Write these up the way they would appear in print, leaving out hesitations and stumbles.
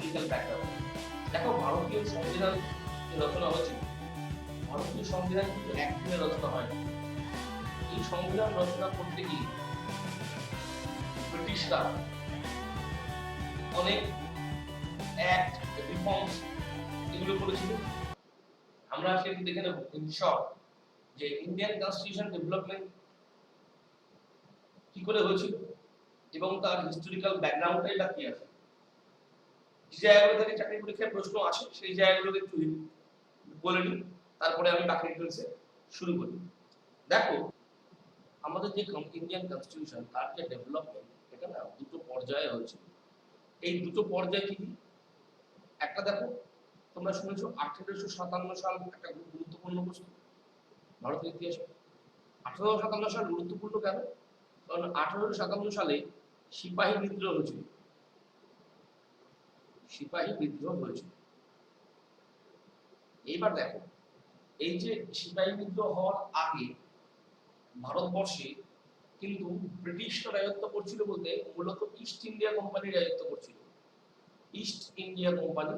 Historical background. দেখো, ভারতীয় সংবিধান রচনা হয়েছিল, ভারতীয় সংবিধান কিন্তু একদিনে রচনা হয় না। এই সংবিধান রচনা করতে গিয়ে ব্রিটিশরা অনেক অ্যাক্ট, রিফর্মস এগুলো করেছিল। আমরা সেটি দেখে নেব ইন শর্ট যে ইন্ডিয়ান কনস্টিটিউশন ডেভেলপমেন্ট কি করে হয়েছিল এবং তার হিস্টোরিক্যাল ব্যাকগ্রাউন্ডটাই বা কি আছে। যে জায়গাগুলো থেকে চাকরি পরীক্ষায় প্রশ্ন আসে সেই জায়গাগুলোকে একটু বলে নিই, তারপরে আমি বাকি ডিটেলসে শুরু করি। দেখো, আমাদের যে ইন্ডিয়ান কনস্টিটিউশন তার যে ডেভেলপমেন্ট, এটা না দুটো পর্যায়ে হয়েছে। এই দুটো পর্যায়ে কি, একটা দেখো, তোমরা শুনেছো 1857 সাল একটা গুরুত্বপূর্ণ বস্তু ভারতের ইতিহাসে। 1857 সাল গুরুত্বপূর্ণ কেন? কারণ 1857 সালে সিপাহী বিদ্রোহ হয়েছিল। সিপাহী বিদ্রোহ হয়েছিল। এইবার দেখো, এই যে সিপাহী বিদ্রোহ হওয়ার আগে ভারতবর্ষে কিন্তু ব্রিটিশরা রাজত্ব করছিল, বলতে মূলত ইস্ট ইন্ডিয়া কোম্পানি রাজত্ব করছিল। ইস্ট ইন্ডিয়া কোম্পানি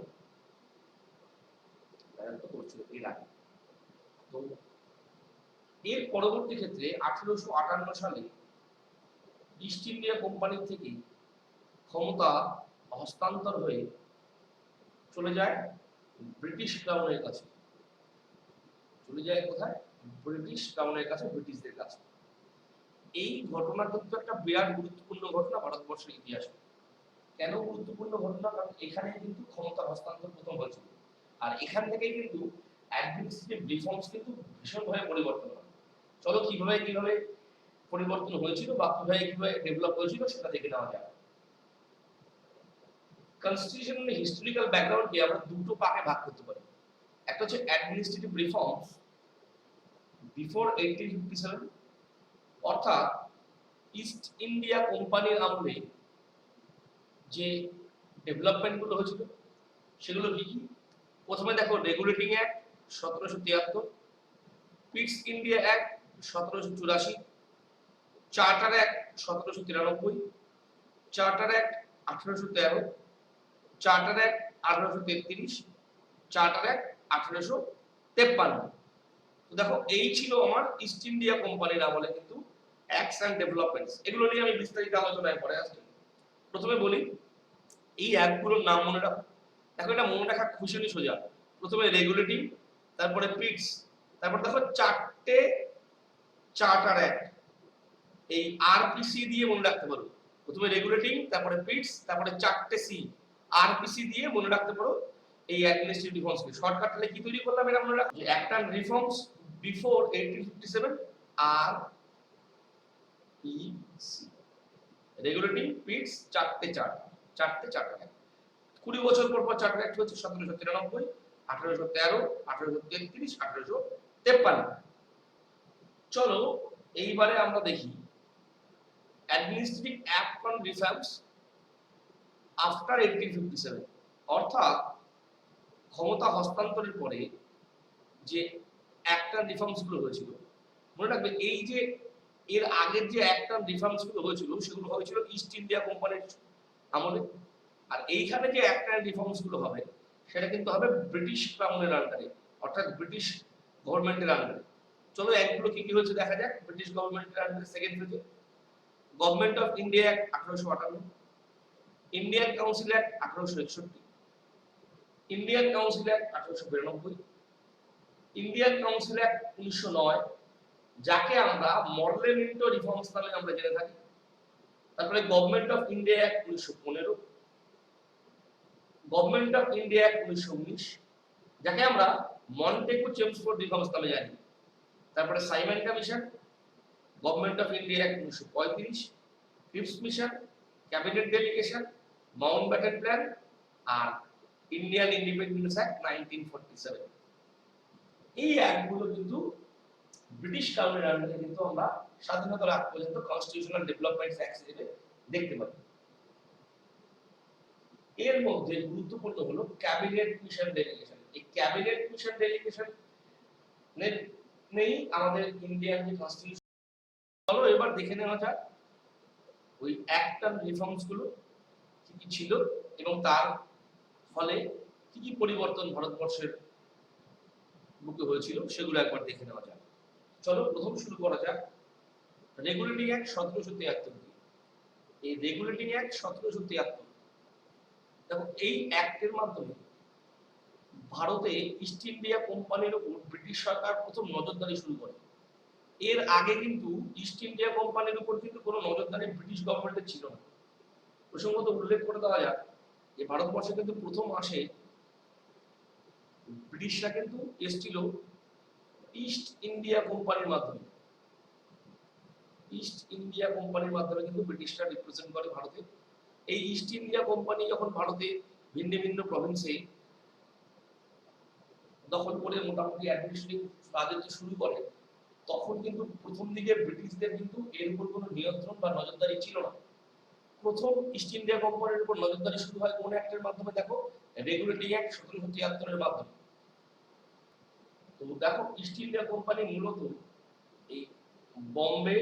রাজত্ব করছিল এর আগে। তো এর পরবর্তী ক্ষেত্রে 1858 সালে ইস্ট ইন্ডিয়া কোম্পানি থেকে ক্ষমতা হস্তান্তর হয়ে চলে যায় ব্রিটিশ ক্রাউনের কাছে। চলে যায় কোথায়? ব্রিটিশ ক্রাউনের কাছে, ব্রিটিশদের কাছে। এই ঘটনা কিন্তু একটা বিরাট গুরুত্বপূর্ণ ঘটনা ভারতবর্ষের ইতিহাসে। কেন গুরুত্বপূর্ণ ঘটনা? কারণ এখানে কিন্তু ক্ষমতা হস্তান্তর প্রথম হয়েছিল, আর এখান থেকেই কিন্তু অ্যাডমিনিস্ট্রেটিভ রিফর্মস কিন্তু ভীষণভাবে পরিবর্তন হয়। চলো কিভাবে পরিবর্তন হয়েছিল বা কিভাবে ডেভেলপ হয়েছিল সেটা দেখে নেওয়া যায়। কনস্টিটিউশনাল হিস্টোরিক্যাল ব্যাকগ্রাউন্ডকে আমরা দুটো পার্টে ভাগ করতে পারি। একটা হচ্ছে অ্যাডমিনিস্ট্রেটিভ রিফর্মস বিফোর 1857, অর্থাৎ ইস্ট ইন্ডিয়া কোম্পানির আমলে যে ডেভেলপমেন্ট গুলো হয়েছিল সেগুলো কি কি? প্রথমে দেখো, regulating act 1773, পিটস India act 1784, charter act 1793, charter act 1813, charter act 1833, charter act 1853। তো দেখো, এই ছিল আমার ইস্ট ইন্ডিয়া কোম্পানির আমলে কিন্তু অ্যাক্টস এন্ড ডেভেলপমেন্টস। এগুলো নিয়ে আমি বিস্তারিত আলোচনায় পরে আসছি। প্রথমে বলি, এই অ্যাক্টগুলোর নাম মনে রাখো। দেখো, এটা মনে রাখা খুশি সোজা। প্রথমে রেগুলেটিং, তারপরে পিটস, তারপর দেখো চারটে চার্টার অ্যাক্ট। এই আরপিসি দিয়ে মনে রাখতে পারো। প্রথমে রেগুলেটিং, তারপরে পিটস, তারপরে চারটে সি, আরপিসি দিয়ে মনে রাখতে পারো এই অ্যাডমিনিস্ট্রেটিভ রিফর্মস কে। শর্টকাট তাহলে কি তৈরি করলাম এটা মনে রাখো, যে অ্যাক্ট এন্ড রিফর্মস বিফোর 1857, আর পিসি, রেগুলেটিং, পিটস, চারটে চার্টার। 20 বছর পর চার্টার অ্যাক্ট হচ্ছে 1793, 1813, 1833, 1853। চলো এইবারে আমরা দেখি administrative act on reforms after 1857, অর্থাৎ ক্ষমতা হস্তান্তরের পরে যে অ্যাক্ট অন রিফর্মস গুলো হয়েছিল। মনে রাখবে, এই যে এর আগের যে অ্যাক্ট অন রিফর্মস গুলো হয়েছিল সেগুলো হয়েছিল ইস্ট ইন্ডিয়া কোম্পানির আমলে, আর এইখানে যে অ্যাক্ট অ্যান্ড রিফর্মস গুলো হবে সেটা কিন্তু হবে ব্রিটিশ ক্রাউনের আন্ডারে, অর্থাৎ ব্রিটিশ গভর্নমেন্টের আন্ডারে। চলো অ্যাক্টগুলো কি কি হয়েছে দেখা যাক। ব্রিটিশ গভর্নমেন্টের আন্ডারে সেকেন্ড ফেজে government of India act 1858, Indian council act 1861, Indian council act 1892, Indian council act 1909, যাকে আমরা মডেলিন্টো রিফর্মস নামে আমরা জেনে থাকি। তারপরে government of India act 1915, government of India act 1919, যাকে আমরা মন্টেগু চেমসফোর্ড রিফর্মস নামে জানি। তারপরে Simon commission, government of India act 1935, Cripps mission, cabinet delegation, Mountbatten plan, আর ইন্ডিয়ান ইন্ডিপেন্ডেন্স অ্যাক্ট 1947। এই অ্যাক্টগুলো কিন্তু ব্রিটিশ ক্রাউনের আন্ডারে কিন্তু আমরা স্বাধীনতার আগ পর্যন্ত কনস্টিটিউশনাল ডেভেলপমেন্টস অ্যাক্ট হিসেবে দেখতে পাই। এর মধ্যে গুরুত্বপূর্ণ হলো ক্যাবিনেট মিশন ডেলিগেশন। এই ক্যাবিনেট মিশন ডেলিগেশন নেই আমাদের ইন্ডিয়ান যে কনস্টিটিউশন। চলো এবার দেখে নেওয়া যাক ওই অ্যাক্ট এন্ড রিফর্মস গুলো কি কি ছিল এবং তার ফলে কি কি পরিবর্তন ভারতবর্ষের বুকে হয়েছিল সেগুলো একবার দেখে নেওয়া যাক। চলো প্রথম শুরু করা যাক রেগুলেটিং অ্যাক্ট 1773 দিয়ে। এই রেগুলেটিং অ্যাক্ট 1773, দেখো এই অ্যাক্টের মাধ্যমে ভারতে ইস্ট ইন্ডিয়া কোম্পানির উপর ব্রিটিশ সরকার প্রথম নজরদারি শুরু করে। এর আগে কিন্তু ইস্ট ইন্ডিয়া কোম্পানির উপর কিন্তু কোনো নজরদারি ব্রিটিশ গভর্নমেন্টের ছিল না। প্রসঙ্গত উল্লেখ করে দেওয়া যাক যে ভারতবর্ষে কিন্তু প্রথম আসে ব্রিটিশরা কিন্তু এসেছিল ইস্ট ইন্ডিয়া কোম্পানির মাধ্যমে। ইস্ট ইন্ডিয়া কোম্পানির মাধ্যমে কিন্তু ব্রিটিশরা রিপ্রেজেন্ট করে ভারতে। এই ইস্ট ইন্ডিয়া কোম্পানি যখন ভারতে ভিন্ন ভিন্ন প্রভিন্সে দখল করে মোটামুটি অ্যাডমিনিস্ট্রেটিভ রাজত্ব শুরু করে, তখন কিন্তু প্রথম দিকে ব্রিটিশদের কিন্তু এর উপর কোনো নিয়ন্ত্রণ বা নজরদারি ছিল না। প্রথম ইস্ট ইন্ডিয়া কোম্পানির উপর নজরদারি শুরু হয় কোন অ্যাক্টের মাধ্যমে? দেখো রেগুলেটিং অ্যাক্ট 1773 এর মাধ্যমে। তো দেখো ইস্ট ইন্ডিয়া কোম্পানি মূলত এই বম্বে,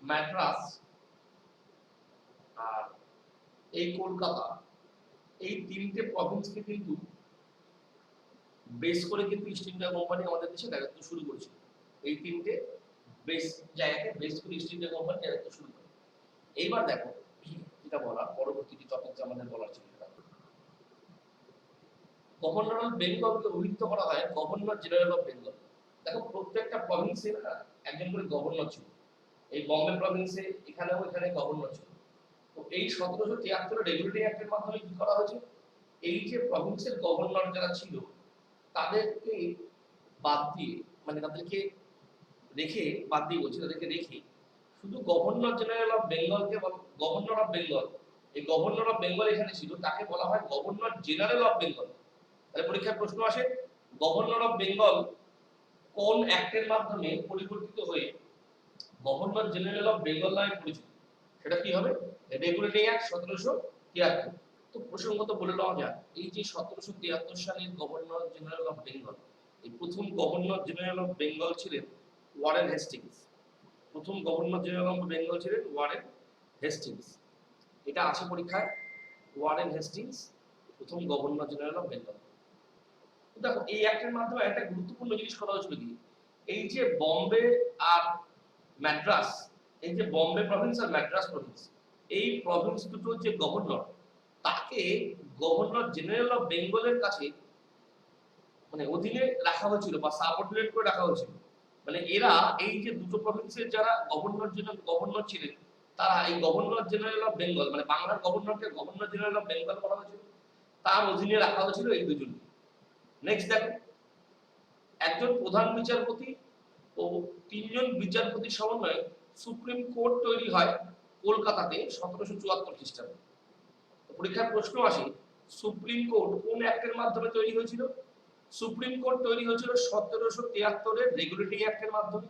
মাদ্রাস আর এই কলকাতা, এই তিনটে প্রভিন্সকে কিন্তু বেস করে কিন্তু ইস্ট ইন্ডিয়া কোম্পানি আমাদের দেশে রাজত্ব শুরু করেছিল। এই তিনটে বেস জায়গাকে বেস করে ইস্ট ইন্ডিয়া কোম্পানি রাজত্ব শুরু করে। এইবার দেখো যেটা বলা পরবর্তী টপিক আমাদের বলার ছিল, গভর্নর অফ বেঙ্গলকে অভিহিত করা হয় গভর্নর জেনারেল অফ বেঙ্গল। দেখো প্রত্যেকটা প্রভিন্সে একজন করে গভর্নর ছিল। এই বম্বে প্রভিন্সে এখানেও এখানে গভর্নর ছিল। তো এই 1773 রেগুলেটিং অ্যাক্টের মাধ্যমে কি করা হয়েছে, এই যে প্রভিন্সের গভর্নর যারা ছিল তাদেরকে বাদ দিয়ে, মানে তাদেরকে রেখে, বাদ দিয়ে বলছি তাদেরকে রেখে শুধু গভর্নর জেনারেল অফ বেঙ্গলকে, গভর্নর অফ বেঙ্গল, এই গভর্নর অফ বেঙ্গল এখানে ছিল, তাকে বলা হয় গভর্নর জেনারেল অফ বেঙ্গল। তাহলে পরীক্ষায় প্রশ্ন আসে গভর্নর অফ বেঙ্গল কোন অ্যাক্টের মাধ্যমে পরিবর্তিত হয়ে গভর্নর জেনারেল অফ বেঙ্গল নামে পরিচিত? সেটা কি হবে? Regulating act 1773। তো প্রসঙ্গত বলে নেওয়া যাক এই যে 1773 সালের গভর্নর জেনারেল অফ বেঙ্গল, এই প্রথম গভর্নর জেনারেল অফ বেঙ্গল ছিলেন ওয়ারেন হেস্টিংস। প্রথম গভর্নর জেনারেল অফ বেঙ্গল ছিলেন ওয়ারেন হেস্টিংস। এটা আসে পরীক্ষায়, ওয়ারেন হেস্টিংস প্রথম গভর্নর জেনারেল অফ বেঙ্গল। দেখো এই অ্যাক্টের মাধ্যমে একটা গুরুত্বপূর্ণ জিনিস করা হয়েছিল কি, এই যে বম্বে আর মাদ্রাস, এই যে বম্বে প্রভিন্স আর মাদ্রাস প্রভিন্স, এই প্রভিন্স দুটো যে গভর্নর, তাকে গভর্নর জেনারেল অফ বেঙ্গলের কাছে মানে অধীনে রাখা হয়েছিল বা সাবঅর্ডিনেট করে রাখা হয়েছিল। মানে এরা এই যে দুটো প্রভিন্সের যারা গভর্নর ছিলেন, তারা এই গভর্নর জেনারেল অফ বেঙ্গল, মানে বাংলার গভর্নরকে গভর্নর জেনারেল অফ বেঙ্গল বলা হয়েছিল, তার অধীনে রাখা হয়েছিল এই দুজনকে। নেক্সট দেখো একজন প্রধান বিচারপতি ও তিনজন বিচারপতির সমন্বয়ে সুপ্রিম কোর্ট তৈরি হয় কলকাতাতে 1774 খ্রিস্টাব্দে। পরীক্ষার প্রশ্ন আসে সুপ্রিম কোর্ট কোন অ্যাক্টের মাধ্যমে তৈরি হয়েছিল? সুপ্রিম কোর্ট তৈরি হয়েছিল 1773 এর রেগুলেটিং অ্যাক্টের মাধ্যমে।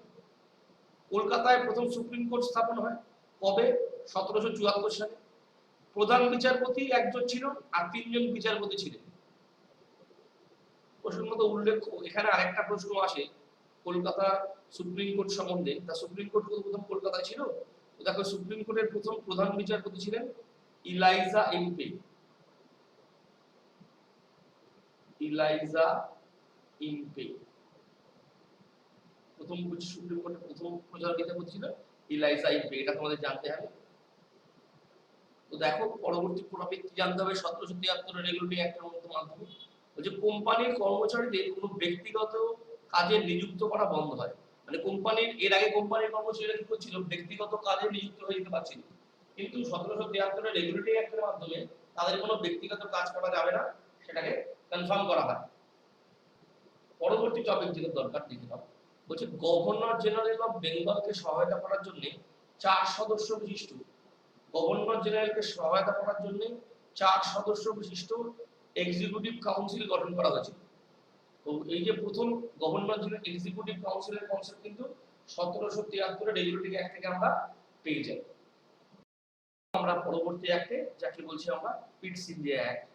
কলকাতায় প্রথম সুপ্রিম কোর্ট স্থাপন হয় কবে? 1774 সালে। প্রধান বিচারপতি একজন ছিল আর তিনজন বিচারপতি ছিলেন। প্রসঙ্গত উল্লেখ এখানে আরেকটা প্রশ্ন আসে কলকাতা সুপ্রিম কোর্ট সম্বন্ধে, তা সুপ্রিম কোর্ট প্রথম কলকাতায় ছিল। দেখো সুপ্রিম কোর্টের প্রথম প্রধান বিচারপতি ছিলেন ইলাইজা ইম্পে। ইলাইজা ইম্পে প্রথম সুপ্রিম কোর্টের প্রথম প্রধান বিচারপতি ছিল ইলাইজা ইম্পে, এটা তোমাদের জানতে হবে। তো দেখো পরবর্তী টপিক জানতে হবে 1773 রেগুলেটিং অ্যাক্টের মাধ্যমে যে কোম্পানির কর্মচারীদের কোনো ব্যক্তিগত কাজে নিযুক্ত করা বন্ধ হয়। মানে কোম্পানির এর আগে কোম্পানির কর্মচারীরা কি করছিল, ব্যক্তিগত কাজে নিযুক্ত হয়ে যেতে পারছিল, কিন্তু 1773 এর রেগুলেটিং অ্যাক্টের মাধ্যমে তাদের কোনো ব্যক্তিগত কাজ করা যাবে না, সেটাকে কনফার্ম করা হয়। পরবর্তী টপিক যেটা দরকার দেখে নাও, বলছে গভর্নর জেনারেল অফ বেঙ্গলকে সহায়তা করার জন্য 4 সদস্য বিশিষ্ট, গভর্নর জেনারেলকে সহায়তা করার জন্য 4 সদস্য বিশিষ্ট এক্সিকিউটিভ কাউন্সিল গঠন করা হয়েছিল। তো এই যে প্রথম গভর্নর জেনারেল এক্সিকিউটিভ কাউন্সিলের কনসেপ্ট কিন্তু 1773 এর রেগুলেটিং অ্যাক্ট থেকে আমরা পেয়ে যাই। আমরা পরবর্তী অ্যাক্টে যাকে বলছি আমরা পিটস ইন্ডিয়া অ্যাক্ট।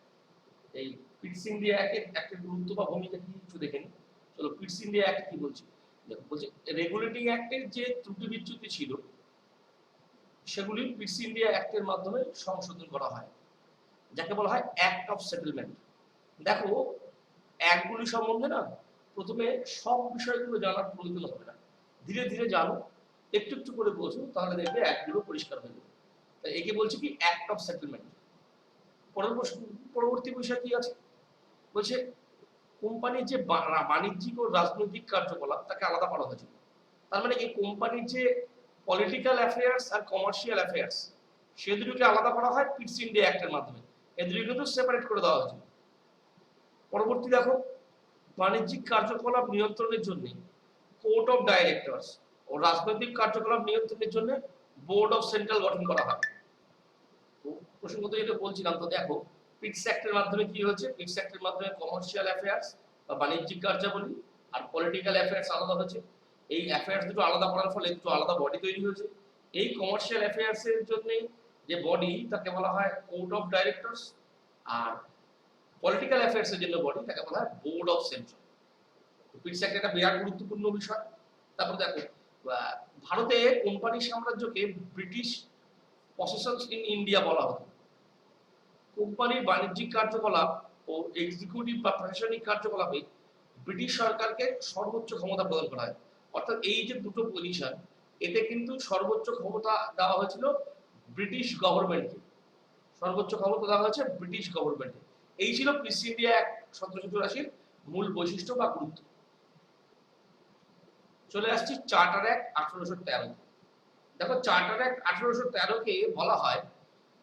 এই পিটস ইন্ডিয়া অ্যাক্টের একটা গুরুত্ব বা ভূমিকা কি একটু দেখে নিন। চলো পিটস ইন্ডিয়া অ্যাক্ট কি বলছে, দেখো বলছে রেগুলেটিং অ্যাক্টের যে ত্রুটি বিচ্যুতি ছিল সেগুলি পিটস ইন্ডিয়া অ্যাক্টের মাধ্যমে সংশোধন করা হয়, যাকে বলা হয় অ্যাক্ট অফ সেটেলমেন্ট। দেখো, অ্যাক্টগুলি সম্বন্ধে না প্রথমে সব বিষয়গুলো জানার প্রয়োজন হবে না, ধীরে ধীরে জানো, একটু একটু করে বোঝো, তাহলে দেখবে অ্যাক্টগুলো পরিষ্কার হয়ে যাবে। তাই একে বলছে কি অ্যাক্ট অফ সেটেলমেন্ট। পরবর্তী বিষয় কি আছে, বলছে কোম্পানির যে বাণিজ্যিক ও রাজনৈতিক কার্যকলাপ তাকে আলাদা করা হয়েছিল। তার মানে এই কোম্পানির যে পলিটিক্যাল অ্যাফেয়ার্স আর কমার্শিয়াল অ্যাফেয়ার্স, সে দুটোকে আলাদা করা হয় পিটস ইন্ডিয়া অ্যাক্টের মাধ্যমে। এ দুটো কিন্তু সেপারেট করে দেওয়া হয়েছিল। পরবর্তী দেখো, বাণিজ্যিক কার্যকলাপ নিয়ন্ত্রণের জন্য কোর্ট অফ ডাইরেক্টরস ও রাজনৈতিক কার্যকলাপ নিয়ন্ত্রণের জন্য বোর্ড অফ সেন্ট্রাল গঠন করা হয়। তো প্রসঙ্গত যেটা বলছিলাম, তো দেখো পিটস অ্যাক্টের মাধ্যমে কি হচ্ছে, পিটস অ্যাক্টের মাধ্যমে কমার্শিয়াল অ্যাফেয়ার্স বা বাণিজ্যিক কার্যাবলী আর পলিটিক্যাল অ্যাফেয়ার্স আলাদা হচ্ছে। এই অ্যাফেয়ার্স দুটো আলাদা করার ফলে দুটো আলাদা বডি তৈরি হয়েছে। এই কমার্শিয়াল অ্যাফেয়ার্স এর জন্য যে বডি তাকে বলা হয় কোর্ট অফ ডাইরেক্টরস, আর পলিটিক্যাল অ্যাফেয়ার্স এর জন্য বডি তাকে বলা হয় board of central. Pitt's act একটা বিরাট গুরুত্বপূর্ণ বিষয়। তারপর দেখো, ভারতে কোম্পানি সাম্রাজ্যকে ব্রিটিশ পসেশনস ইন ইন্ডিয়া বলা হতো। কোম্পানির বাণিজ্যিক কার্যকলাপ ও এক্সিকিউটিভ বা প্রশাসনিক কার্যকলাপে ব্রিটিশ সরকারকে সর্বোচ্চ ক্ষমতা প্রদান করা হয়। অর্থাৎ এই যে দুটো পজিশন, এতে কিন্তু সর্বোচ্চ ক্ষমতা দেওয়া হয়েছিল ব্রিটিশ গভর্নমেন্টকে, সর্বোচ্চ ক্ষমতা দেওয়া হয়েছে ব্রিটিশ গভর্নমেন্টকে। এই ছিল পিটস ইন্ডিয়া অ্যাক্ট 1784 মূল বৈশিষ্ট্য বা গুরুত্ব। চলে আসছি চার্টার অ্যাক্ট 1813। দেখো, চার্টার অ্যাক্ট 1813 কে বলা হয়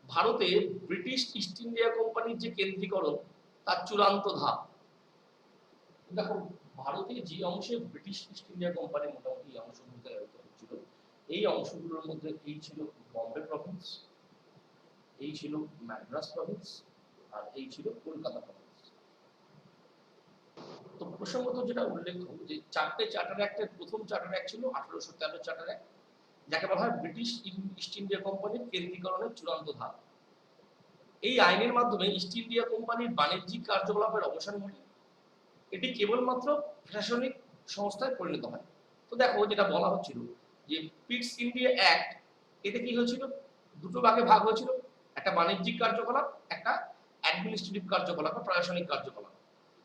ভারতে ব্রিটিশ ইস্ট ইন্ডিয়া কোম্পানির যে কেন্দ্রীকরণ তার চূড়ান্ত ধাপ। দেখো, ভারতে যে অংশে ব্রিটিশ ইস্ট ইন্ডিয়া কোম্পানি মোটামুটি অংশগুলোতে হচ্ছিল, এই অংশগুলোর মধ্যে এই ছিল বম্বে প্রভিন্স, এই ছিল মাদ্রাস প্রভিন্স, আর এই ছিল কলকাতা প্রভিন্স। তো প্রসঙ্গত যেটা উল্লেখ্য যে চারটে চার্টার অ্যাক্টের প্রথম চার্টার অ্যাক্ট ছিল 1813 চার্টার অ্যাক্ট, যাকে বলা হয় ব্রিটিশ ইস্ট ইন্ডিয়া কোম্পানির কেন্দ্রীকরণের চূড়ান্ত ধাপ। এই আইনের মাধ্যমে ইস্ট ইন্ডিয়া কোম্পানির বাণিজ্যিক কার্যকলাপের অবসান ঘটে, এটি কেবলমাত্র প্রশাসনিক সংস্থায় পরিণত হয়। তো দেখো, যেটা বলা হচ্ছিল যে পিটস ইন্ডিয়া অ্যাক্ট, এতে কি হয়েছিল, দুটো ভাগে ভাগ হয়েছিল, একটা বাণিজ্যিক কার্যকলাপ, একটা অ্যাডমিনিস্ট্রেটিভ কার্যকলাপ বা প্রশাসনিক কার্যকলাপ।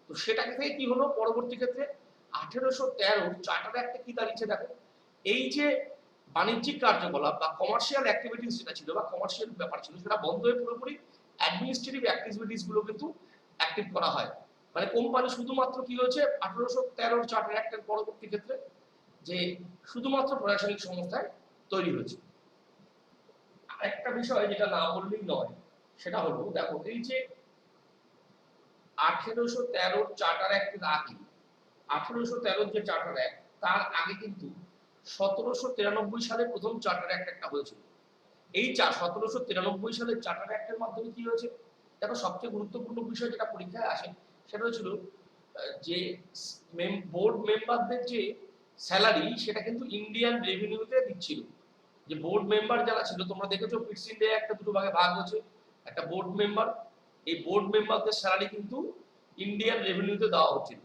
তো সেটাকে থেকে কি হলো পরবর্তী ক্ষেত্রে 1813 চার্টার অ্যাক্টে কি দাঁড়িয়েছে দেখো, এই যে বাণিজ্যিক কার্যকলাপ বা কমার্শিয়াল অ্যাক্টিভিটিস যেটা ছিল বা কমার্শিয়াল ব্যাপার ছিল, সেটা বন্ধ হয়ে পুরোপুরি অ্যাডমিনিস্ট্রেটিভ অ্যাক্টিভিটিস গুলো কিন্তু অ্যাক্টিভ করা হয়। মানে কোম্পানি শুধুমাত্র কি হয়েছে 1813 চার্টার অ্যাক্টের পরবর্তী ক্ষেত্রে, যে শুধুমাত্র প্রশাসনিক সংস্থায় তৈরি হয়েছে। আরেকটা বিষয় যেটা না বললেই নয়, সেটা হলো দেখো, এই যে 1813 চার্টার অ্যাক্টের আগে, 1813 যে চার্টার অ্যাক্ট, তার আগে কিন্তু 1793 সালে প্রথম চার্টার অ্যাক্ট একটা হয়েছিল। এই 1793 সালের চার্টার অ্যাক্টের মাধ্যমে কি হয়েছে দেখো, সবচেয়ে গুরুত্বপূর্ণ বিষয় যেটা পরীক্ষায় আসে সেটা হচ্ছিল যে বোর্ড মেম্বারদের যে স্যালারি, সেটা কিন্তু ইন্ডিয়ান রেভিনিউতে দিচ্ছিল। যে বোর্ড মেম্বার যারা ছিল, তোমরা দেখেছো পিটস ইন্ডিয়া একটা দুটো ভাগে ভাগ হয়েছে, একটা বোর্ড মেম্বার, এই বোর্ড মেম্বারদের স্যালারি কিন্তু ইন্ডিয়ান রেভিনিউতে দেওয়া হচ্ছিল।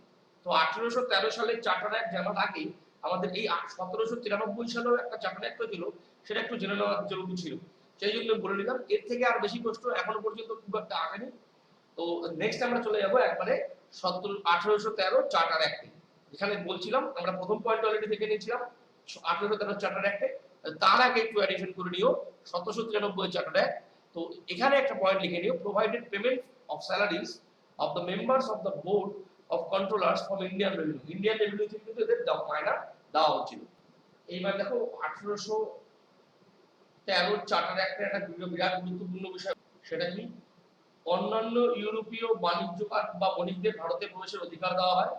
তো 1813 সালের চার্টার অ্যাক্ট জানার আগে আমাদের এই 1793 সালেও একটা চার্টার অ্যাক্ট ছিল, সেটা একটু জেনে নেওয়া জরুরি ছিল। সেই জন্য বলে নিলাম, এর থেকে আর বেশি প্রশ্ন এখনো পর্যন্ত খুব একটা আসেনি। তো নেক্সট আমরা চলে যাব একবারে 1813 চার্টার অ্যাক্টে। যেখানে বলছিলাম আমরা প্রথম পয়েন্ট অলরেডি দেখে নিয়েছিলাম 1813 চার্টার অ্যাক্টে, তার আগে একটু অ্যাডিশন করে নিও 1793 চার্টার অ্যাক্ট। তো এখানে একটা পয়েন্ট লিখে নিও, provided payment of salaries of the members of the board of controllers from Indian revenue. Indian revenue থেকে কিন্তু এদের মাইনা দেওয়া হচ্ছিল। এইবার দেখো 1813 চার্টার অ্যাক্টের একটা বিরাট গুরুত্বপূর্ণ বিষয়, সেটা কি, অন্যান্য ইউরোপীয় বাণিজ্য বা বণিকদের ভারতে প্রবেশের অধিকার দেওয়া হয়,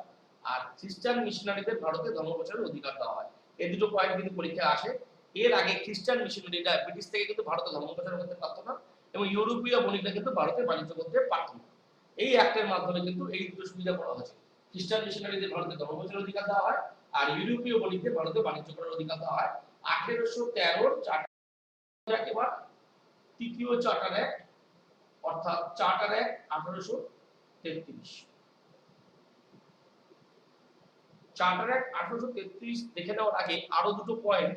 আর খ্রিস্টান মিশনারিদের ভারতে ধর্ম প্রচারের অধিকার দেওয়া হয়। এই দুটো পয়েন্ট কিন্তু পরীক্ষায় আসে। এর আগে খ্রিস্টান মিশনারিরা ব্রিটিশ থেকে কিন্তু ভারতে ধর্ম প্রচার করতে পারতো না, এবং ইউরোপীয় বণিকরা কিন্তু ভারতে বাণিজ্য করতে পারত না। এই অ্যাক্টের মাধ্যমে কিন্তু এই দুটো সুবিধা করা হয়েছে, খ্রিস্টান মিশনারিদের ভারতে ধর্ম প্রচারের অধিকার দেওয়া হয়, আর ইউরোপীয় বণিকদের ভারতে বাণিজ্য করার অধিকার দেওয়া হয়। 1813 চার্টার এবার তৃতীয় চার্টার অ্যাক্ট, অর্থাৎ চার্টার অ্যাক্ট 1833। চার্টার অ্যাক্ট 1833 দেখে নেওয়ার আগে আরো দুটো পয়েন্ট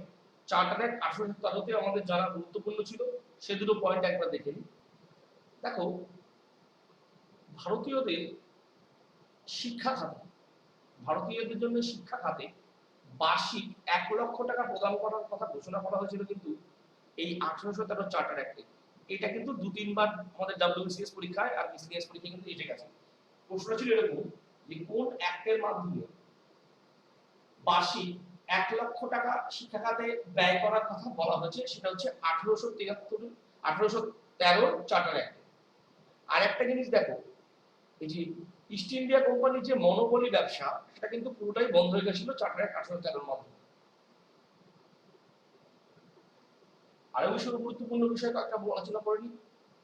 চার্টার অ্যাক্ট 1813 আমাদের জানা গুরুত্বপূর্ণ ছিল, সে দুটো পয়েন্ট একবার দেখে নিই। দেখো, ভারতীয়দের শিক্ষা খাতে, ভারতীয়দের জন্য শিক্ষা খাতে বার্ষিক 1 লক্ষ টাকা প্রদান করার কথা ঘোষণা করা হয়েছিল কিন্তু এই 1813 চার্টার অ্যাক্টে। এটা কিন্তু 2-3 বার আমাদের WBCS পরীক্ষায় আর বিসিএস পরীক্ষায় কিন্তু এসে গেছে। প্রশ্ন ছিল এরকম যে কোন অ্যাক্টের মাধ্যমে বার্ষিক 1 লক্ষ টাকা শিক্ষা খাতে ব্যয় করার কথা বলা হয়েছে, সেটা হচ্ছে 1813 চার্টার অ্যাক্টে। আর একটা জিনিস দেখো, এই যে ইস্ট ইন্ডিয়া কোম্পানির যে মনোপলি ব্যবসা, সেটা কিন্তু পুরোটাই বন্ধ হয়ে গেছিল চার্টার অ্যাক্ট 1813 মাধ্যমে। আরো বিষয় গুরুত্বপূর্ণ বিষয় একটা আলোচনা করে নিই,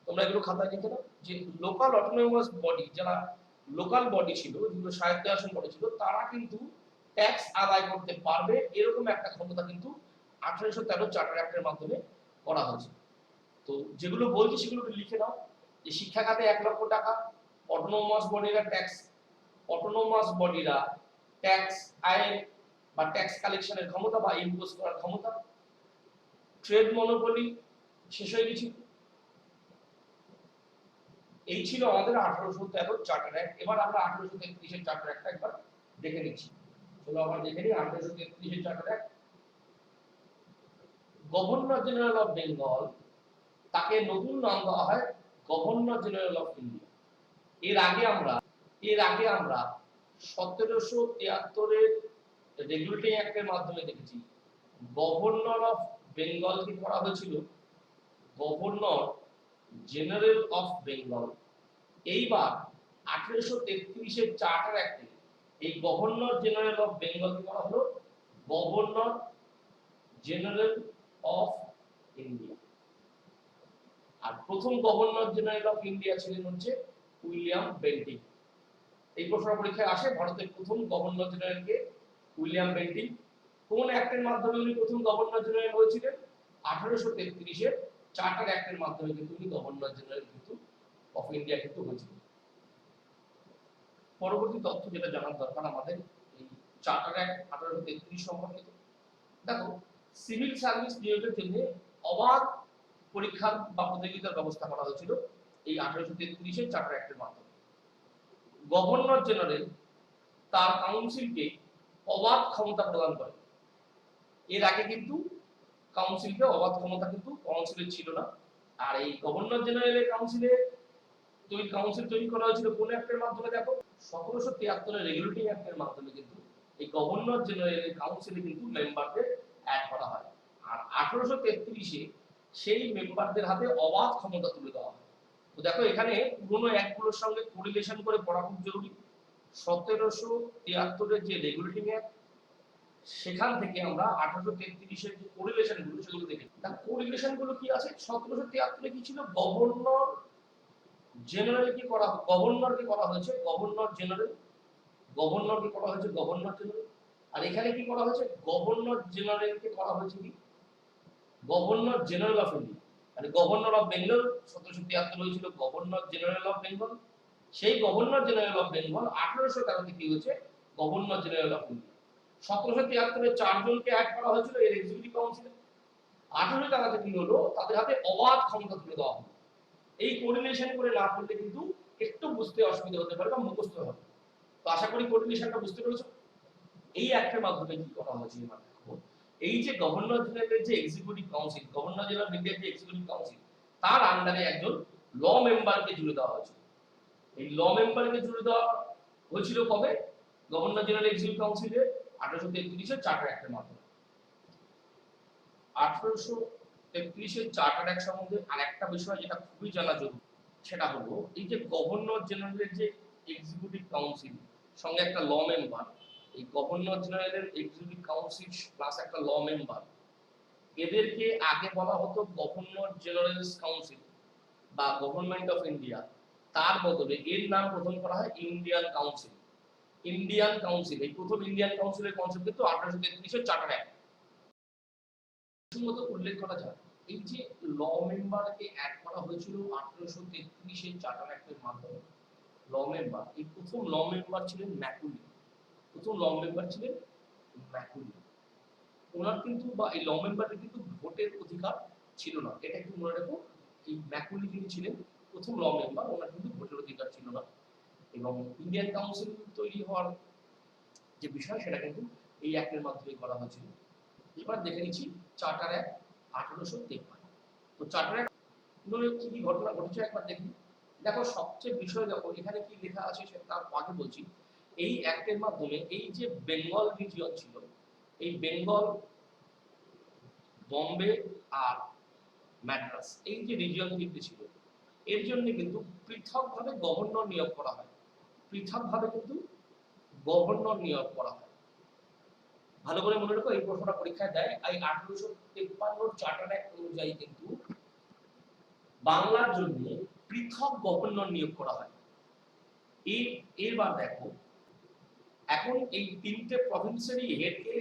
তোমরা এগুলো খাতায় লিখে নাও, যে লোকাল অটোনমাস বডি, যারা লোকাল বডি ছিল, যেগুলো স্বায়ত্তশাসন বডি ছিল, তারা কিন্তু ট্যাক্স আদায় করতে পারবে এরকম একটা ক্ষমতা কিন্তু 1813 চার্টার অ্যাক্টের মাধ্যমে করা হয়েছে। তো যেগুলো বলছি সেগুলো লিখে নাও, যে শিক্ষা খাতে 1 লক্ষ টাকা, অটোনমাস বডিরা ট্যাক্স আয় বা ট্যাক্স কালেকশনের ক্ষমতা বা ইম্পোজ করার ক্ষমতা, ট্রেড মনোপলি শেষ হয়ে গেছিল। এই ছিল আমাদের 1813 চার্টার অ্যাক্ট। এবার আমরা 1833 এর চার্টার অ্যাক্টটা একবার দেখে নিচ্ছি। চলো আমরা দেখে নিই 1833 এর charter act. Governor general of Bengal, তাকে নতুন নাম দেওয়া হয় গভর্নর জেনারেল অফ ইন্ডিয়া। এর আগে আমরা 1773 এর রেগুলেটিং অ্যাক্টের মাধ্যমে দেখেছি গভর্নর অফ বেঙ্গল কে করা হয়েছিল গভর্নর জেনারেল অফ বেঙ্গল। এইবার 1833 এর চার্টার অ্যাক্টে এই গভর্নর জেনারেল অফ বেঙ্গল কে করা হলো গভর্নর জেনারেল অফ ইন্ডিয়া। আর প্রথম গভর্নর জেনারেল অফ ইন্ডিয়া ছিলেন হচ্ছে উইলিয়াম বেন্টিং। এই প্রশ্ন পরীক্ষায় আসে, ভারতের প্রথম গভর্নর জেনারেল কে? William Bentinck. কোন অ্যাক্টের মাধ্যমে উনি প্রথম গভর্নর জেনারেল হয়েছিলেন? 1833 এর চার্টার অ্যাক্টের মাধ্যমে কিন্তু উনি গভর্নর জেনারেল কিন্তু অফ ইন্ডিয়া কিন্তু হয়েছিলেন। পরবর্তী তথ্য যেটা জানার দরকার আমাদের এই চার্টার অ্যাক্ট 1833 সম্পর্কিত। দেখো, সিভিল সার্ভিস নিয়োগের জন্য অবাধ পরীক্ষা বা প্রতিযোগিতার ব্যবস্থা করা হয়েছিল এই 1833 এর চার্টার অ্যাক্টের মাধ্যমে। গভর্নর জেনারেল তার কাউন্সিলকে অবাধ ক্ষমতা প্রদান করে। এর আগে কিন্তু কাউন্সিলকে অবাধ ক্ষমতা কিন্তু কাউন্সিলের ছিল না। আর এই গভর্নর জেনারেলের কাউন্সিল তৈরি করা হয়েছিল কোন অ্যাক্টের মাধ্যমে? দেখো, 1773 এর রেগুলেটিং অ্যাক্টের মাধ্যমে কিন্তু এই গভর্নর জেনারেলের কাউন্সিলে কিন্তু মেম্বারদের অ্যাড করা হয়। আর 1833 এ সেই মেম্বারদের হাতে অবাধ ক্ষমতা তুলে দেওয়া হয়। তো দেখো, এখানে পুরনো অ্যাক্টগুলোর সঙ্গে কোরিলেশন করে পড়া খুব জরুরি। 1773 এর যে রেগুলেটিং অ্যাক্ট, সেখান থেকে আমরা 1833 এর যে কোরিলেশন গুলো সেগুলো দেখে। তার কোরিলেশন গুলো কি আছে? 1773 এ কি ছিল? গভর্নরকে করা হয়েছে গভর্নর জেনারেল, আর এখানে কি করা হয়েছে? গভর্নর জেনারেলকে করা হয়েছে কি? Governor general of India. মানে গভর্নর অফ বেঙ্গল 1773 হয়েছিল গভর্নর জেনারেল অফ বেঙ্গল। সেই গভর্নর জেনারেল অফ বেঙ্গল 1813 তে কি হয়েছে? Governor general of India. 1773 এ 4 জনকে অ্যাড করা হয়েছিল এর এক্সিকিউটিভ কাউন্সিলে। 1813 তে কি হলো? তাদের হাতে অবাধ ক্ষমতা তুলে দেওয়া হলো। এই কোরিলেশন করে না পড়লে কিন্তু একটু বুঝতে অসুবিধা হতে পারে বা মুখস্থ হবে। তো আশা করি কোরিলেশনটা বুঝতে পেরেছো। এই অ্যাক্টের মাধ্যমে কি করা হয়েছে? এবার দেখো, এই যে গভর্নর জেনারেলের যে executive council, governor general of ইন্ডিয়ার যে এক্সিকিউটিভ কাউন্সিল, তার আন্ডারে একজন ল মেম্বারকে জুড়ে দেওয়া হয়েছিল। এই ল মেম্বারকে জুড়ে দেওয়া হয়েছিল কবে? গভর্নর জেনারেল এক্সিকিউটিভ কাউন্সিলে 1833 এর চার্টার অ্যাক্টের মাধ্যমে। 1833 এর চার্টার অ্যাক্ট সম্বন্ধে আরেকটা বিষয় যেটা খুবই জানা জরুরি, সেটা হলো এই যে গভর্নর জেনারেলের যে এক্সিকিউটিভ কাউন্সিল সঙ্গে একটা ল মেম্বার, এই গভর্নর জেনারেলের এক্সিকিউটিভ কাউন্সিল প্লাস একটা ল মেম্বার, এদেরকে আগে বলা হতো গভর্নর জেনারেলস কাউন্সিল বা গভর্নমেন্ট অফ ইন্ডিয়া। তার বদলে এর নাম প্রথম করা হয় ইন্ডিয়ান কাউন্সিল। এই প্রথম ইন্ডিয়ান কাউন্সিলের কনসেপ্ট কিন্তু 1833 এর চার্টার অ্যাক্ট। প্রথমত উল্লেখ করা যায়, এই যে ল মেম্বারকে অ্যাড করা হয়েছিল 1833 এর চার্টার অ্যাক্টের মাধ্যমে। ল মেম্বার, এই প্রথম ল মেম্বার ছিলেন ম্যাকুলি। ওনার কিন্তু বা এই ল মেম্বারের কিন্তু ভোটের অধিকার ছিল না। এটা একটু মনে রাখো, এই ম্যাকুলি যিনি ছিলেন প্রথম ল মেম্বার, ওনার কিন্তু ভোটের অধিকার ছিল না। এবং ইন্ডিয়ান কাউন্সিল তৈরি হওয়ার যে বিষয় সেটা কিন্তু এই অ্যাক্টের মাধ্যমে করা হয়েছিল। এবার দেখে নিচ্ছি চার্টার অ্যাক্ট 1853। তো চার্টার অ্যাক্ট কি কি ঘটনা ঘটেছে একবার দেখি। দেখো সবচেয়ে বিষয় দেখো এখানে কি লেখা আছে সেটা তার আগে বলছি। এই অ্যাক্টের মাধ্যমে এই যে বেঙ্গল রিজিয়ন ছিল, এই বেঙ্গল, বম্বে আর ম্যাড্রাস, এই যে রিজিয়ন তিনটি ছিল, এর জন্য কিন্তু পৃথকভাবে গভর্নর নিয়োগ করা হয়। পৃথকভাবে কিন্তু গভর্নর নিয়োগ করা হয়। ভালো করে মনে রাখো, এই প্রশ্নটা পরীক্ষায় দেয়। এই 1853 চার্টার অ্যাক্ট অনুযায়ী কিন্তু বাংলার জন্য পৃথক গভর্নর নিয়োগ করা হয়। এরবার দেখো, এখন এই তিনটে প্রভিন্সেরই হেডকে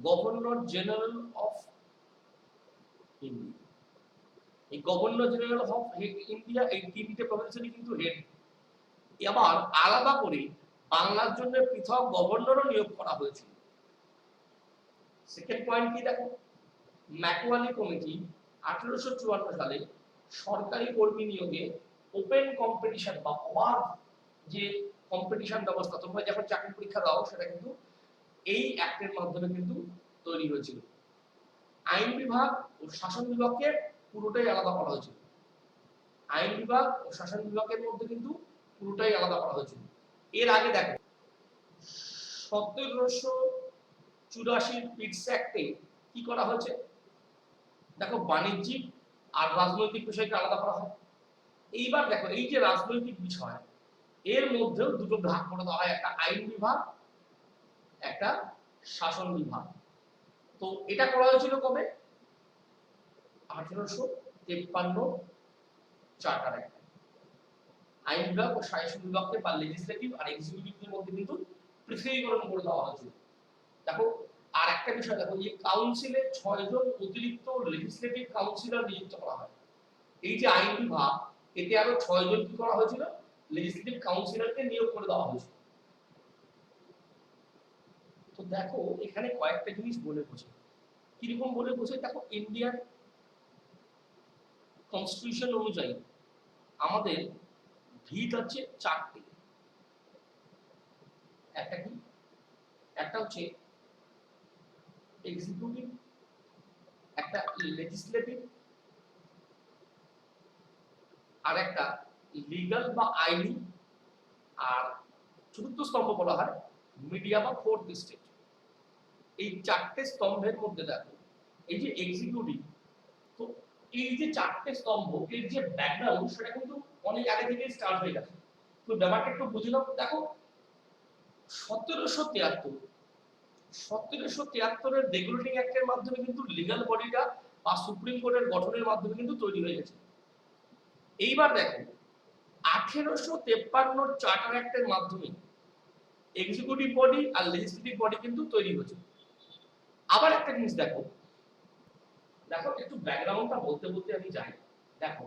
গভর্নর জেনারেল অফ ইন্ডিয়া, এই গভর্নর জেনারেল অফ ইন্ডিয়া এই তিনটে প্রভিন্সেরই কিন্তু হেড। এবার আলাদা করে বাংলার জন্য পৃথক গভর্নরও নিয়োগ করা হয়েছিল। সেকেন্ড পয়েন্ট কি দেখো, ম্যাকওয়ালি কমিটি 1854 সালে সরকারি কর্মী নিয়োগে ওপেন কম্পিটিশন বা অবাধ যে কম্পিটিশন ব্যবস্থা, তোমরা যখন চাকরি পরীক্ষা দাও সেটা কিন্তু এই অ্যাক্টের মাধ্যমে কিন্তু তৈরি হয়েছিল। আইন বিভাগ ও শাসন বিভাগকে পুরোটাই আলাদা করা হয়েছিল। আইন বিভাগ ও শাসন বিভাগের মধ্যে কিন্তু পুরোটাই আলাদা করা হয়েছিল। এর আগে দেখো 1784 পিটস অ্যাক্টে কি করা হয়েছে, দেখো বাণিজ্যিক আর রাজনৈতিক বিষয়কে আলাদা করা হয়। এইবার দেখো এই যে রাজনৈতিক বিষয়, এর মধ্যেও দুটো ভাগ করে দেওয়া হয়, একটা আইন বিভাগ, একটা শাসন বিভাগ। তো এটা করা হয়েছিল কবে, 1853 চার্টার অ্যাক্ট। আইন বিভাগ ও শাসন বিভাগকে বা লেজিসলেটিভ আর এক্সিকিউটিভের মধ্যে কিন্তু পৃথকীকরণ করে দেওয়া হয়েছিল। দেখো আর একটা বিষয় দেখো, এই কাউন্সিলে 6 জন অতিরিক্ত লেজিসলেটিভ কাউন্সিলর নিযুক্ত করা হয়। এই যে আইন বিভাগ, এতে আরো 6 জন কি করা হয়েছিল, লেজিসলেটিভ কাউন্সিলরকে নিয়োগ করে দেওয়া হয়েছিল। তো দেখো এখানে কয়েকটা জিনিস বলে বোঝে, কিরকম বলে বোঝে দেখো, ইন্ডিয়ান কনস্টিটিউশন অনুযায়ী আমাদের ভিত আছে চারটি। একটা কি, একটা হচ্ছে এক্সিকিউটিভ, একটা লেজিসলেটিভ, আর একটা লিগ্যাল বা আইনি, আর চতুর্থ স্তম্ভ বলা হয় মিডিয়া বা ফোর্থ স্টেট। এই চারটে স্তম্ভের মধ্যে দেখো এই যে এক্সিকিউটিভ, তো এই যে চারটে স্তম্ভ এর যে ব্যাকগ্রাউন্ড সেটা কিন্তু অনেক আগে থেকে স্টার্ট হয়ে গেছে। তো ব্যাপারটা একটু বুঝে নাও। দেখো 1773 এর রেগুলেটিং অ্যাক্টের মাধ্যমে কিন্তু লিগ্যাল বডিটা বা সুপ্রিম কোর্টের গঠনের মাধ্যমে কিন্তু তৈরি হয়ে গেছে। এইবার দেখো 1853 চার্টার অ্যাক্টের মাধ্যমে এক্সিকিউটিভ বডি আর লেজিসলেটিভ বডি কিন্তু তৈরি হয়েছে। আবার একটা জিনিস দেখো, দেখো একটু ব্যাকগ্রাউন্ডটা বলতে বলতে আমি যাই। দেখো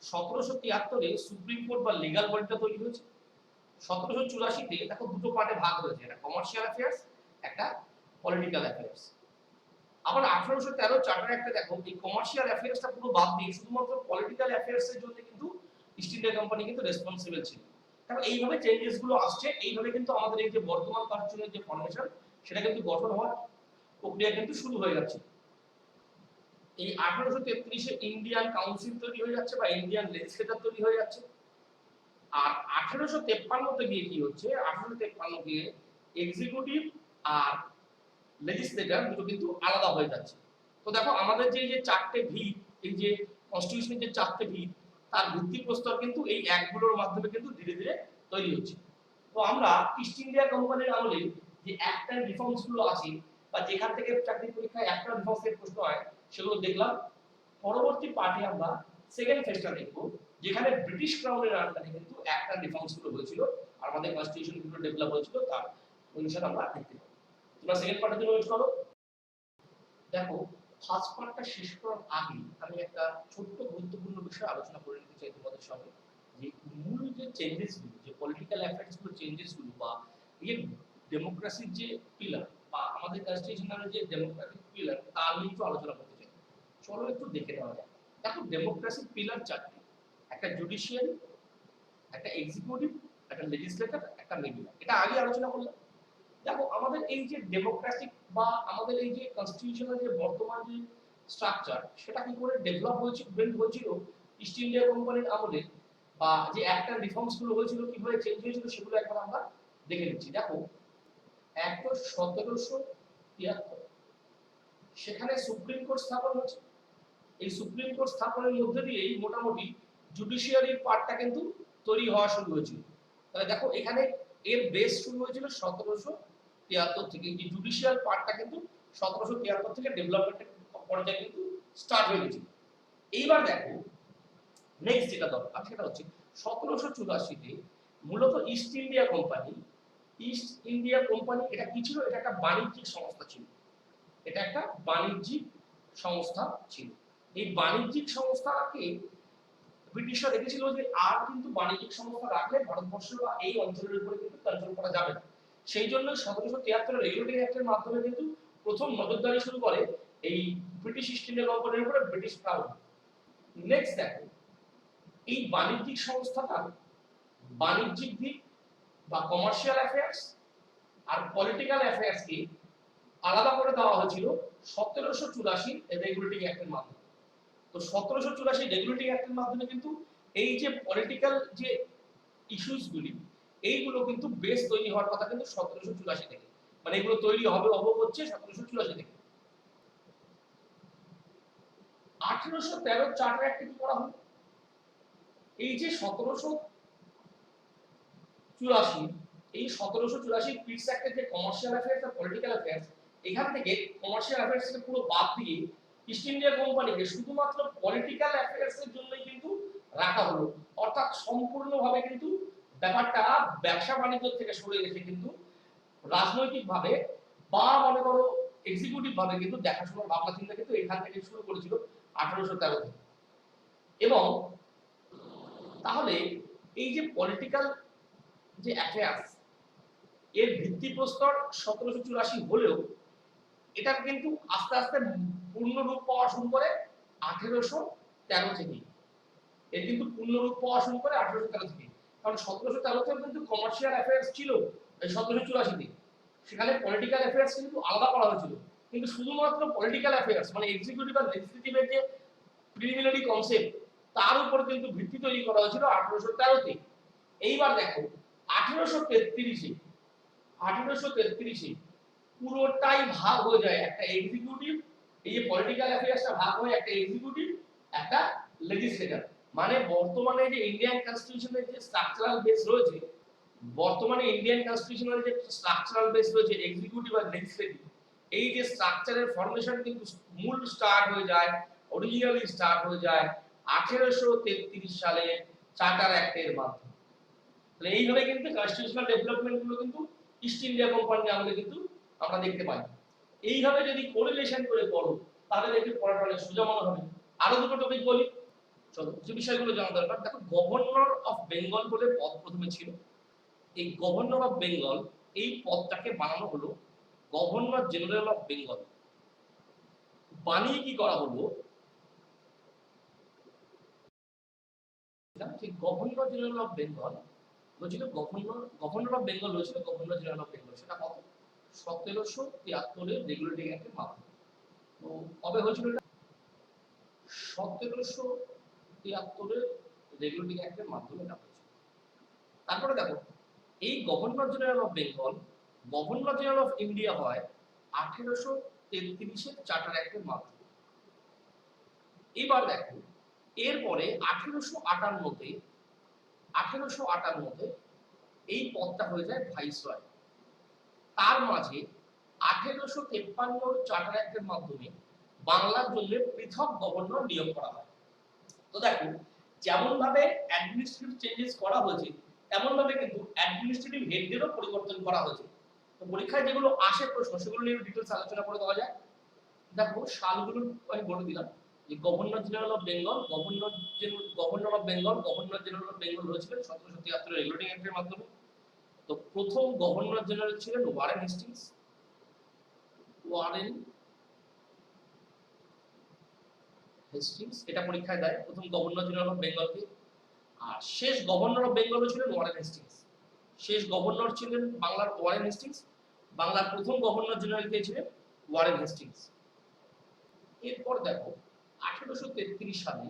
1773 এ সুপ্রিম কোর্ট বা লিগ্যাল বডিটা তৈরি হয়েছে। 1784 তে দেখো দুটো পার্টে ভাগ হয়েছে, একটা কমার্শিয়াল অ্যাফেয়ার্স, একটা পলিটিক্যাল অ্যাফেয়ার্স। আবার 1813 চার্টার অ্যাক্টে দেখো এই কমার্শিয়াল অ্যাফেয়ার্সটা পুরো বাদ দিয়ে শুধুমাত্র পলিটিক্যাল অ্যাফেয়ার্স এর জন্য কিন্তু ইস্ট ইন্ডিয়া কোম্পানি কিন্তু রেসপন্সিবল ছিল। দেখো এইভাবে চেঞ্জেস গুলো আসছে, এইভাবে কিন্তু আমাদের এই যে বর্তমান কনস্টিটিউশনের যে ফর্মেশন সেটা কিন্তু গঠন হওয়ার প্রক্রিয়া কিন্তু শুরু হয়ে যাচ্ছে। এই 1833 এ ইন্ডিয়ান কাউন্সিল তৈরি হয়ে যাচ্ছে বা ইন্ডিয়ান লেজিসলেটর তৈরি হয়ে যাচ্ছে। আর 1853 তে গিয়ে কি হচ্ছে, 1853 গিয়ে এক্সিকিউটিভ আর লেজিসলেটর দুটো কিন্তু আলাদা হয়ে যাচ্ছে। তো দেখো আমাদের যে যে চারটে ভিত, এই যে কনস্টিটিউশনের যে চারটে ভিত, তার ভিত্তিপ্রস্তর কিন্তু এই অ্যাক্টগুলোর মাধ্যমে কিন্তু ধীরে ধীরে তৈরি হচ্ছে। তো আমরা ইস্ট ইন্ডিয়া কোম্পানির আমলে যে অ্যাক্ট এন্ড রিফর্মস গুলো আছে বা যেখান থেকে চাকরি পরীক্ষায় অ্যাক্ট এন্ড রিফর্মস এর প্রশ্ন হয় সেগুলো দেখলাম। পরবর্তী পার্টে আমরা সেকেন্ড ফেজটা দেখব, যেখানে ব্রিটিশ ক্রাউনের আন্ডারে কিন্তু অ্যাক্ট এন্ড রিফর্মস গুলো হয়েছিল আর আমাদের কনস্টিটিউশন গুলো ডেভেলপ হয়েছিল, তার অনুসারে আমরা দেখতে পাবো। তোমরা সেকেন্ড পার্টের জন্য ওয়েট করো। দেখো ফার্স্ট পার্টটা শেষ করার আগে আমি একটা ছোট্ট গুরুত্বপূর্ণ বিষয় আলোচনা করে নিতে চাই তোমাদের সঙ্গে, যে মূল যে চেঞ্জেস গুলো, যে পলিটিক্যাল অ্যাফেয়ার্স গুলো চেঞ্জেস গুলো বা এই ডেমোক্রেসির যে পিলার বা আমাদের কনস্টিটিউশনাল যে ডেমোক্রেটিক পিলার তার নিয়ে একটু আলোচনা করতে চাই। চলো একটু দেখে নেওয়া যায়। দেখো ডেমোক্রেসির পিলার চারটি, একটা জুডিশিয়ারি, একটা এক্সিকিউটিভ, একটা লেজিসলেটর, একটা মিডিয়া। এটা আগে আলোচনা করলাম। দেখো আমাদের এই যে ডেমোক্রেটিক বা আমাদের এই যে কনস্টিটিউশনাল যে বর্তমান যে স্ট্রাকচার, সেটা কি করে ডেভেলপ হয়েছিল, বিল্ড হয়েছিল ইস্ট ইন্ডিয়া কোম্পানির আমলে, বা যে একটা রিফর্মস গুলো হয়েছিল কিভাবে চেঞ্জ হয়েছিল সেগুলো একবার আমরা দেখে নিচ্ছি। দেখো 1773 সেখানে সুপ্রিম কোর্ট স্থাপন হয়েছে। এই সুপ্রিম কোর্ট স্থাপনের মধ্যে দিয়েই মোটামুটি জুডিশিয়ারির পার্টটা কিন্তু তৈরি হওয়া শুরু হয়েছিল। তাহলে দেখো এখানে এর বেস শুরু হয়েছিল 1773 থেকে। এই জুডিশিয়াল পার্টটা কিন্তু 1773 থেকে ডেভেলপমেন্টের পর্যায়ে কিন্তু স্টার্ট হয়ে গেছিল। এইবার দেখো নেক্সট যেটা দরকার সেটা হচ্ছে 1784 মূলত east India company. East India company এটা কি ছিল? এটা একটা বাণিজ্যিক সংস্থা ছিল। এটা একটা বাণিজ্যিক সংস্থা ছিল। এই বাণিজ্যিক সংস্থাকে ব্রিটিশরা দেখেছিল যে আর কিন্তু বাণিজ্যিক সংস্থা রাখলে ভারতবর্ষ বা এই অঞ্চলের উপরে কিন্তু কন্ট্রোল করা যাবে না। সেই জন্য 1773 রেগুলেটরি অ্যাক্টের মাধ্যমে কিন্তু প্রথম নজরদারি শুরু করে এই ব্রিটিশ ইস্ট ইন্ডিয়া কোম্পানির উপরে ব্রিটিশ ক্রাউন। নেক্সট দেখো এই বাণিজ্যিক সংস্থাটা বাণিজ্যিক দিক বা কমার্শিয়াল অ্যাফেয়ার্স আর পলিটিক্যাল অ্যাফেয়ার্সকে আলাদা করে দেওয়া হয়েছিল 1784 রেগুলেটরি অ্যাক্টের মাধ্যমে। তো 1784 রেগুলেটরি অ্যাক্টের মাধ্যমে কিন্তু এই যে পলিটিক্যাল যে ইস্যুস গুলি এইগুলো কিন্তু বেস তৈরি হওয়ার কথা কিন্তু 1784 থেকে, মানে এগুলো তৈরি হবে হচ্ছে 1784 থেকে। 1813 চার্টার অ্যাক্টে কি করা হলো? এই যে 1784 এই 1784 পিটস অ্যাক্টের যে কমার্শিয়াল অ্যাফেয়ার্স আর পলিটিক্যাল অ্যাফেয়ার্স, এখান থেকে কমার্শিয়াল অ্যাফেয়ার্সকে পুরো বাদ দিয়ে ইস্ট ইন্ডিয়া কোম্পানিকে শুধুমাত্র পলিটিক্যাল অ্যাফেয়ার্স এর জন্যই কিন্তু রাখা হলো। অর্থাৎ সম্পূর্ণভাবে কিন্তু ব্যাপারটা ব্যবসা বাণিজ্য থেকে সরে এসে কিন্তু রাজনৈতিকভাবে বা মনে করো এক্সিকিউটিভ ভাবে কিন্তু দেখাশোনার ভাবনা চিন্তা কিন্তু এখান থেকে শুরু করেছিল 1813 থেকে। এবং তাহলে এই যে পলিটিক্যাল যে অ্যাফেয়ার্স এর ভিত্তিপ্রস্তর 1784 হলেও এটা কিন্তু আস্তে আস্তে পূর্ণ রূপ পাওয়া শুরু করে 1813 থেকে। এর কিন্তু পূর্ণ রূপ পাওয়া শুরু করে 1813 থেকে। কারণ 1713 তে কিন্তু কমার্শিয়াল অ্যাফেয়ার্স ছিল এই 1784 তে, সেখানে পলিটিক্যাল অ্যাফেয়ার্স কিন্তু আলাদা করা হয়েছিল। কিন্তু শুধুমাত্র পলিটিক্যাল অ্যাফেয়ার্স মানে এক্সিকিউটিভ আর লেজিসলেটিভের যে প্রিলিমিনারি কনসেপ্ট তার উপর কিন্তু ভিত্তি তৈরি করা হয়েছিল 1813 তে। এইবার দেখো 1833 পুরোটাই ভাগ হয়ে যায় একটা এক্সিকিউটিভ, এই যে পলিটিক্যাল অ্যাফেয়ার্সটা ভাগ হয়ে একটা এক্সিকিউটিভ একটা লেজিসলেটর। মানে বর্তমানে যে ইন্ডিয়ান কনস্টিটিউশনের যে স্ট্রাকচারাল বেস রয়েছে, বর্তমানে ইন্ডিয়ান কনস্টিটিউশনের যে স্ট্রাকচারাল বেস রয়েছে এক্সিকিউটিভ আর লেজিসলেটিভ, এই যে স্ট্রাকচারের ফর্মেশন কিন্তু মূল স্টার্ট হয়ে যায়, অরিজিনালি স্টার্ট হয়ে যায় 1833 সালে চার্টার অ্যাক্টের মাধ্যমে। তাহলে এইভাবে কিন্তু কনস্টিটিউশনাল ডেভেলপমেন্ট গুলো কিন্তু ইস্ট ইন্ডিয়া কোম্পানি আমলে কিন্তু আমরা দেখতে পাই। এইভাবে যদি কোরিলেশন করে পড়ো তাহলে দেখবে পড়াটা অনেক সোজা মনে হবে। আরো দুটো টপিক বলি, চলো যে বিষয়গুলো জানা দরকার। দেখো গভর্নর অফ বেঙ্গল বলে পদ প্রথমে ছিল। এই গভর্নর অফ বেঙ্গল এই পদটাকে বানানো হলো গভর্নর জেনারেল অফ বেঙ্গল। বানিয়ে কি করা হলো, ঠিক গভর্নর জেনারেল অফ বেঙ্গল হয়েছিল গভর্নর অফ বেঙ্গল হয়েছিল গভর্নর জেনারেল অফ বেঙ্গল। সেটা কত 1773 এর রেগুলেটরি অ্যাক্টের মাধ্যমে। তো কবে হয়েছিল এটা? 1773 এর রেগুলেটরি অ্যাক্টের মাধ্যমে এটা হয়েছিল। তারপরে দেখো এই governor general of Bengal governor general of India হয় 1833 এর চার্টার অ্যাক্টের মাধ্যমে। এবার দেখো এরপরে 1858 এই পদটা হয়ে যায় ভাইসরয়। তার মাঝে 1853 চার্টার অ্যাক্টের মাধ্যমে বাংলার জন্য পৃথক গভর্নর নিয়োগ করা হয়। তো দেখো যেমন ভাবে অ্যাডমিনিস্ট্রেটিভ চেঞ্জেস করা হয়েছে তেমন ভাবে কিন্তু অ্যাডমিনিস্ট্রেটিভ হেডদেরও পরিবর্তন করা হয়েছে। তো পরীক্ষায় যেগুলো আসে প্রশ্ন সেগুলো নিয়ে ডিটেইলস আলোচনা করে দেওয়া যায়। দেখো সালগুলো আমি বলে দিলাম যে governor general of Bengal governor of Bengal governor general of Bengal হয়েছিলেন 1773 রেগুলেটিং অ্যাক্টের মাধ্যমে। তো প্রথম গভর্নর জেনারেল ছিলেন ওয়ারেন হেস্টিংস। ওয়ারেন হেস্টিংস, এটা পরীক্ষায় দেয় প্রথম গভর্নর জেনারেল অফ বেঙ্গলকে। আর শেষ গভর্নর অফ বেঙ্গলও ছিলেন ওয়ারেন হেস্টিংস। শেষ গভর্নর ছিলেন বাংলার ওয়ারেন হেস্টিংস, বাংলার প্রথম গভর্নর জেনারেল কে ছিলেন ওয়ারেন হেস্টিংস। এরপর দেখো 1833 সালে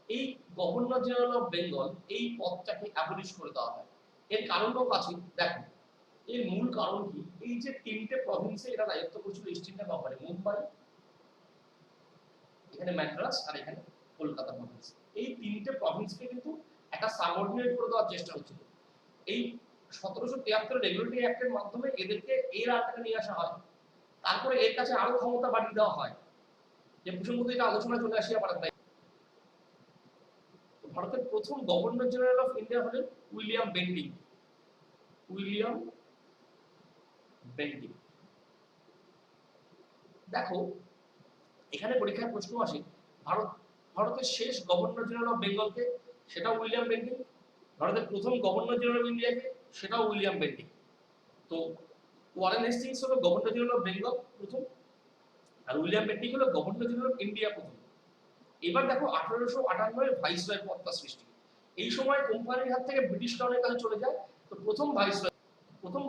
এই গভর্নর জেনারেল অফ বেঙ্গল এই পদটাকে অ্যাবলিশ করে দেওয়া হয়। এর কারণও আছে, দেখো এর মূল কারণ কি, এই যে তিনটে প্রভিন্সে এটা দায়িত্ব করছিল ইস্ট ইন্ডিয়া কোম্পানি, মুম্বাই, এখানে ম্যাড্রাস আর এখানে কলকাতা প্রভিন্স, এই তিনটে প্রভিন্সকে কিন্তু একটা সাবঅর্ডিনেট করে দেওয়ার চেষ্টা হচ্ছিল। এই 1773 রেগুলেটরি অ্যাক্টের মাধ্যমে এদেরকে এর আওতায় নিয়ে আসা হয়। তারপরে এর কাছে আরো ক্ষমতা বাড়িয়ে দেওয়া হয়, যে প্রসঙ্গত এটা আলোচনা চলে আসিয়া পারে। ভারতের প্রথম গভর্নর জেনারেল অফ ইন্ডিয়া হলেন উইলিয়াম বেন্টিং। William Bentinck. দেখো এখানে পরীক্ষার প্রশ্ন আসে ভারতের শেষ গভর্নর জেনারেল অফ বেঙ্গলকে, সেটাও উইলিয়াম বেন্টিং। ভারতের প্রথম গভর্নর জেনারেল অফ ইন্ডিয়াকে, সেটাও উইলিয়াম বেন্টিং। তো ওয়ারেন হেস্টিংস হলো গভর্নর জেনারেল অফ বেঙ্গল প্রথম, আর উইলিয়াম বেন্টিং হলো গভর্নর জেনারেল অফ ইন্ডিয়া প্রথম। এবার দেখো 1858 এর ভাইসরয় পদটা সৃষ্টি। এই সময় কোম্পানির হাত থেকে ব্রিটিশ ক্রাউনের কাছে চলে যায়। তো প্রথম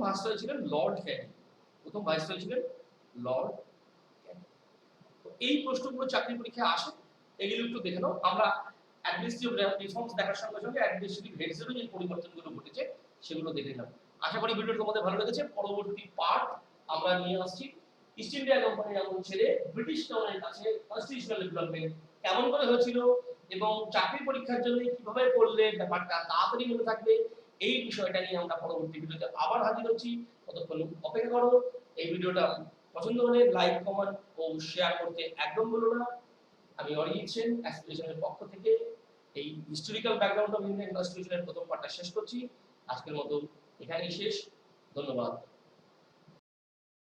ভাইসরয় ছিলেন লর্ড ক্যানিং। প্রথম ভাইসরয় ছিলেন লর্ড ক্যানিং। তো এই প্রশ্নগুলো চাকরি পরীক্ষায় আসে, এগুলো একটু দেখে নাও। আমরা অ্যাডমিনিস্ট্রেটিভ রিফর্মস দেখার সঙ্গে সঙ্গে অ্যাডমিনিস্ট্রেটিভ হেডসেরও যে পরিবর্তনগুলো ঘটেছে সেগুলো দেখে নাও। আশা করি ভিডিওটি তোমাদের ভালো লেগেছে। পরবর্তী পার্ট আমরা নিয়ে আসছি ইস্ট ইন্ডিয়া কোম্পানির আমল ছেড়ে ব্রিটিশ ক্রাউনের কাছে কনস্টিটিউশনাল ডেভেলপমেন্ট কেমন করে হয়েছিল এবং চাকরি পরীক্ষার জন্য কিভাবে পড়লে ব্যাপারটা তাড়াতাড়ি মনে থাকবে, এই বিষয়টা নিয়ে আমরা পরবর্তী ভিডিওতে আবার হাজির হচ্ছি। ততক্ষণ অপেক্ষা করো। এই ভিডিওটা পছন্দ হলে লাইক, কমেন্ট ও শেয়ার করতে একদম ভুলো না। আমি অরিজিৎ সেন অ্যাসোসিয়েশনের পক্ষ থেকে এই হিস্টোরিক্যাল ব্যাকগ্রাউন্ড অফ ইন্ডিয়ান কনস্টিটিউশনের প্রথম পার্টটা শেষ করছি। আজকের মতো এখানেই শেষ। ধন্যবাদ।